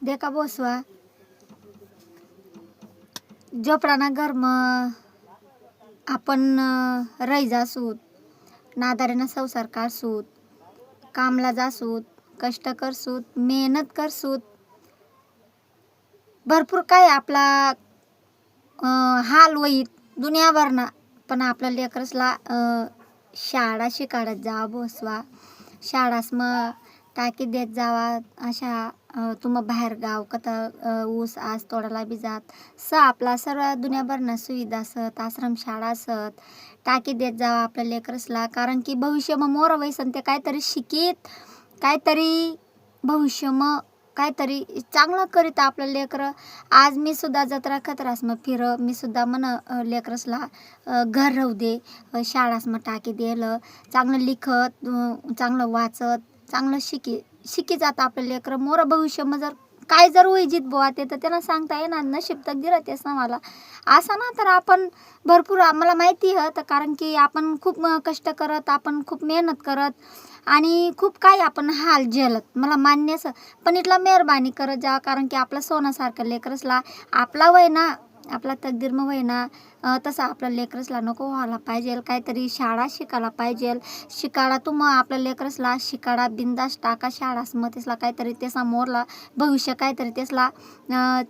देखा बोसवा जोपडाना घरमा आपण रही जासूत, नादारीना संसार काढसूत, कामला जासूत, कष्ट करसूत, मेहनत करसूत, भरपूर काय आपला हाल होईत दुनियाभरना. पण आपल्या लेकरसला शाळा शिकाडत जावा बोसवा. शाळास मग टाकी देत जावा. अशा तुम्हा बाहेर गाव कथा ऊस आज तोडायला बी जात स आपला सर्व दुनियाभरना सुविधा असत, आश्रम शाळा असत. टाकी देत जावा आपल्या लेकरसला. कारण की भविष्य मग मोर वैसन ते काहीतरी शिकीत, काहीतरी भविष्य मग काहीतरी चांगलं करीत आपलं लेकरं. आज मी सुद्धा जत्रा खतरास मग मी सुद्धा लेकरसला घर राहू दे, शाळास मग टाकी दिलं, चांगलं लिखत, चांगलं वाचत, चांगलं शिकी जात आपलं लेकरं. मोर भविष्य मग जर होईजित बुवा ते तर त्यांना सांगता येणार नशीब तकदीर तेच ना मला असं ना. तर आपण भरपूर आम्हाला माहिती आहे तर कारण की आपण खूप कष्ट करत, आपण खूप मेहनत करत आणि खूप काही आपण हाल झेलत मला मान्यच. पण इथला मेहरबानी करत जा कारण की आपलं सोन्यासारखं लेकरसला आपला वय ना, आपला तकदीर मग वय ना तसं आपल्या लेकरसला नको व्हायला पाहिजे. काहीतरी शाळा शिकायला पाहिजे. शिकाडा मग आपल्या लेकरसला शिकाडा बिंदास टाका शाळास मग त्यासला काहीतरी त्याचा मोरला भविष्य काहीतरी त्यासला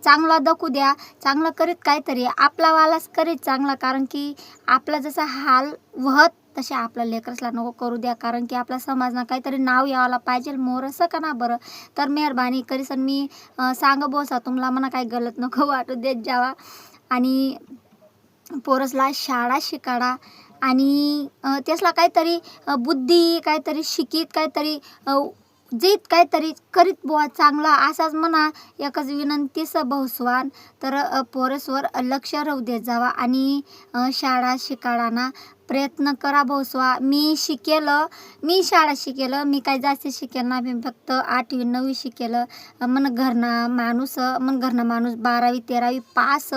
चांगला दखू द्या. चांगलं करीत काहीतरी आपला वालाच करीत चांगला. कारण की आपला जसा हाल वहत तसे आपल्या लेकरसला नको करू द्या. कारण की आपल्या समाजना काहीतरी नाव यावायला पाहिजे मोर असं का ना बरं. तर मेहरबानी करीसन मी सांग बोसा तुम्हाला म्हणा काही गलत नको वाटू देत जावा. आणि पोरसला शाळा शिकाडा आणि त्यासला काहीतरी बुद्धी काहीतरी शिकीत काहीतरी जीत काहीतरी करीत बुवा चांगला असाच म्हणा. एकच विनंतीस भाऊसवान तर पोरसवर लक्ष राहू देत जावा आणि शाळा शिकाडाना प्रयत्न करा भाऊसवा. मी शाळा शिकेलं, मी काही जास्त शिकेल ना. मी फक्त 8वी 9वी शिकेलं. मन घरना माणूस 12वी 13वी पास.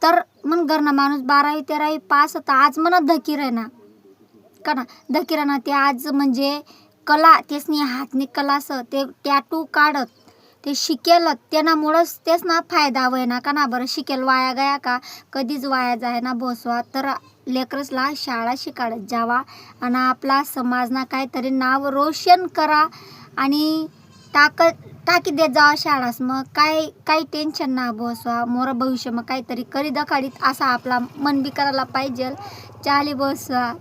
तर मन घरना माणूस 12वी 13वी पास तर आज म्हणा धकीर आहे ना का ना. धकीर ना ते आज म्हणजे कला तेसनी हातनी कलास ते टॅटू काढत ते शिकेल त्यामुळंच तेच ना फायदा होय ना का ना बरं. शिकेल वाया गया का, कधीच वाया जाय ना भोसवा. तर लेकरसला शाळा शिकाडत जावा आणि आपला समाजना काहीतरी नाव रोशन करा आणि टाकी देत जावा शाळास. मग काही टेन्शन ना बसवा. मोर भविष्य मग काहीतरी करी दखाडीत असा आपला मन बी करायला पाहिजे. चाली बसवा.